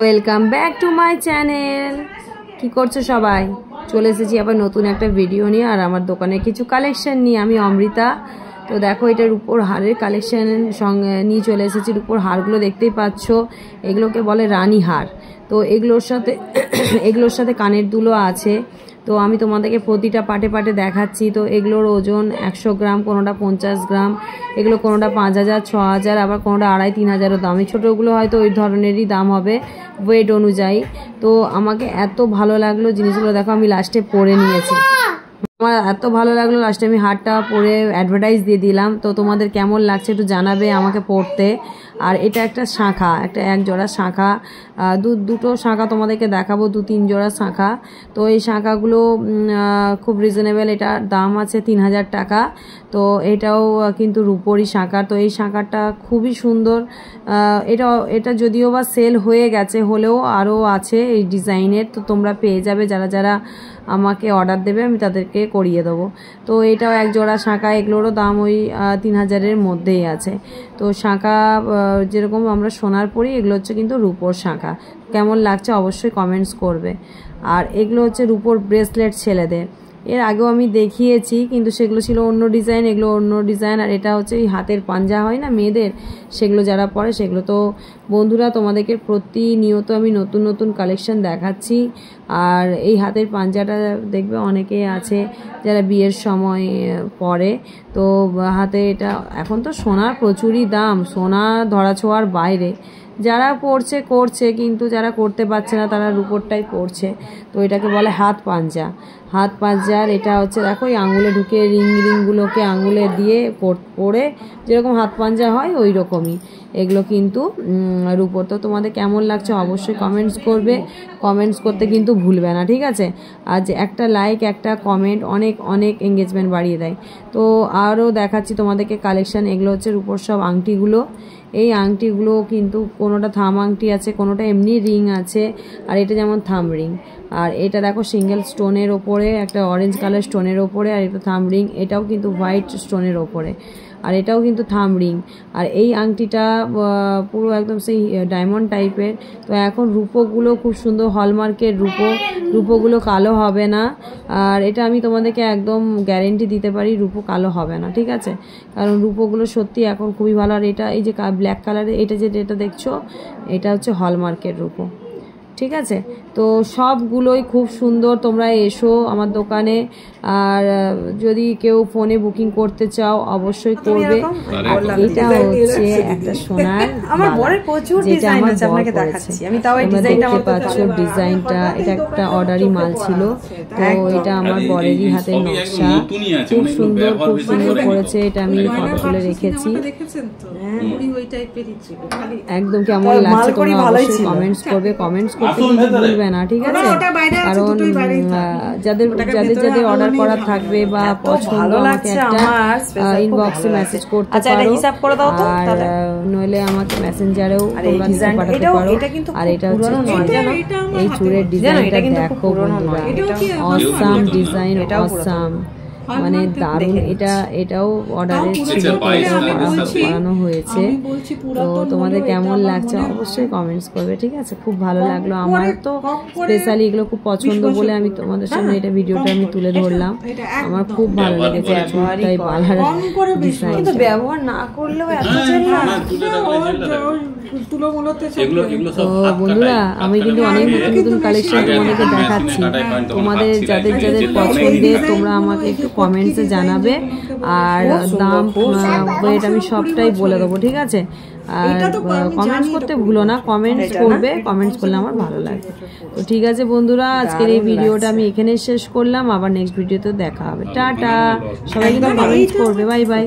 Welcome back to my channel. কি করছো সবাই? চলে এসেছি আবার নতুন একটা ভিডিও নিয়ে আর আমার দোকানে কিছু কালেকশন নিয়ে। আমি অমৃতা। তো দেখো এটার উপর হারের কালেকশন সঙ্গে নিয়ে চলে এসেছি। উপর হারগুলো দেখতেই পাচ্ছ, এগুলোকে বলে রানী হার। তো এগুলোর সাথে কানের দুলো আছে। তো আমি তোমাদেরকে প্রতিটা পাটে পাটে দেখাচ্ছি। তো এগুলোর ওজন 100 গ্রাম, কোনোটা 50 গ্রাম, এগুলো কোনোটা 5000, 6000, আবার কোনোটা 2500-3000 দাম। এই ছোটোগুলো হয়তো ওই ধরনেরই দাম হবে ওয়েট অনুযায়ী। তো আমাকে এত ভালো লাগলো জিনিসগুলো, দেখো আমি লাস্টে পরে নিয়েছি। আমার এত ভালো লাগলো, লাস্টে আমি হারটা পরে অ্যাডভার্টাইজ দিয়ে দিলাম। তো তোমাদের কেমন লাগছে একটু জানাবে আমাকে পড়তে। আর এটা একটা শাঁখা, এক জোড়া শাঁখা, দুটো শাঁখা তোমাদেরকে দেখাবো, 2-3 জোড়া শাঁখা। তো এই শাঁখাগুলো খুব রিজনেবল, এটার দাম আছে 3000 টাকা। তো এটাও কিন্তু রূপোরই শাঁখা। তো এই শাঁখাটা খুবই সুন্দর। এটা যদিও বা সেল হয়ে গেছে, হলেও আরও আছে এই ডিজাইনের। তো তোমরা পেয়ে যাবে, যারা আমাকে অর্ডার দেবে আমি তাদেরকে করিয়ে দেবো। তো এটাও এক জোড়া শাঁখা, এগুলোরও দাম ওই 3000-এর মধ্যেই আছে। তো শাঁখা যেরকম আমরা সোনার পরি, এগুলো হচ্ছে কিন্তু রূপোর শাঁখা। কেমন লাগছে অবশ্যই কমেন্টস করবে। আর এগুলো হচ্ছে রূপোর ব্রেসলেট ছেলেদের। এর আগেও আমি দেখিয়েছি, কিন্তু সেগুলো ছিল অন্য ডিজাইন, এগুলো অন্য ডিজাইন। আর এটা হচ্ছে এই হাতের পাঞ্জা হয় না মেয়েদের, সেগুলো যারা পরে সেগুলো। তো বন্ধুরা, তোমাদেরকে প্রতিনিয়ত আমি নতুন নতুন কালেকশন দেখাচ্ছি। আর এই হাতের পাঞ্জাটা দেখবে অনেকে আছে যারা বিয়ের সময় পরে। তো হাতে এটা এখন তো সোনার প্রচুরই দাম, সোনা ধরাছোঁয়ার বাইরে। যারা পড়ছে করছে, কিন্তু যারা করতে পারছে না তারা রূপোরটাই পড়ছে। তো এটাকে বলে হাত পাঞ্জার। এটা হচ্ছে দেখো এই আঙুলে ঢুকে রিংগুলোকে আঙুলে দিয়ে পরে যেরকম হাত পাঞ্জা হয় ওই রকমই এগুলো কিন্তু রূপোর। তো তোমাদের কেমন লাগছে অবশ্যই কমেন্টস করবে। কমেন্টস করতে কিন্তু ভুলবে না, ঠিক আছে? আর যে একটা লাইক, একটা কমেন্ট অনেক অনেক এঙ্গেজমেন্ট বাড়িয়ে দেয়। তো আরও দেখাচ্ছি তোমাদেরকে কালেকশন। এগুলো হচ্ছে রূপোর সব আংটিগুলো। এই আংটিগুলো কিন্তু কোনোটা থাম আংটি আছে, কোনোটা এমনি রিং আছে। আর এটা যেমন থাম রিং। আর এটা দেখো সিঙ্গেল স্টোনের ওপরে, একটা অরেঞ্জ কালার স্টোনের ওপরে, আর এটা থাম রিং। এটাও কিন্তু হোয়াইট স্টোনের ওপরে, আর এটাও কিন্তু থাম রিং। আর এই আংটিটা পুরো একদম সেই ডায়মন্ড টাইপের। তো এখন রূপোগুলো খুব সুন্দর, হলমার্কের রূপোগুলো কালো হবে না। আর এটা আমি তোমাদেরকে একদম গ্যারেন্টি দিতে পারি, রূপো কালো হবে না, ঠিক আছে? কারণ রূপোগুলো সত্যি এখন খুবই ভালো। আর এটা এই যে ব্ল্যাক কালারের এটা দেখছো, এটা হচ্ছে হলমার্কের রূপো, ঠিক আছে? তো সবগুলোই খুব সুন্দর। তোমরা এসো আমার দোকানে। আর যদি কেউ ফোনে বুকিং করতে চাও অবশ্যই করবে। আর এটা হচ্ছে একটা সোনার, যেটা আমার বর করেছে। তোমরা দেখতে পাচ্ছ ডিজাইনটা, এটা একটা অর্ডারি মাল ছিল। তো এটা আমার বরেরই হাতের নকশা, খুব সুন্দর করেছে। এটা আমি ফটো তুলে রেখেছি। একদম কেমন লাগছে তোমরা অবশ্যই কমেন্টস করবে। কমেন্টস করতে কিন্তু ভুলবে না, ঠিক আছে? কারণ যাদের অর্ডার করা থাকবে বা পছন্দ, আমাকে একটা ইনবক্সে মেসেজ করতে পারো। আর নইলে আমাকে মেসেঞ্জারেও তোমরা পাঠাতে পারো। আর এটা হচ্ছে এই চুড়ের ডিজাইনটা দেখো বন্ধুরা, অসাম ডিজাইন, অসাম, মানে দারুণ। এটাও অর্ডারের ছিল, করানো হয়েছে। তো তোমাদের কেমন লাগছে অবশ্যই কমেন্টস করবে, ঠিক আছে? খুব ভালো লাগলো আমার। তো স্পেশালি এগুলো খুব পছন্দ বলে আমি তোমাদের সামনে এটা ভিডিওটা আমি তুলে ধরলাম। আমার খুব ভালো লেগেছে চুলটাই বালার ডিজাইন। ব্যবহার না করলেও তো বন্ধুরা, আমি কিন্তু অনেক নতুন নতুন কালেকশন তোমাদেরকে দেখাচ্ছি। তোমাদের যাদের পছন্দের তোমরা আমাকে একটু কমেন্টসে জানাবে। আর দাম রেট আমি সবটাই বলে দেবো, ঠিক আছে? আর কমেন্টস করতে ভুলো না, কমেন্টস করবে। কমেন্টস করলে আমার ভালো লাগে। তো ঠিক আছে বন্ধুরা, আজকের এই ভিডিওটা আমি এখানেই শেষ করলাম। আবার নেক্সট ভিডিওতে দেখা হবে। টাটা। সবাই কিন্তু কমেন্টস করবে। Bye bye.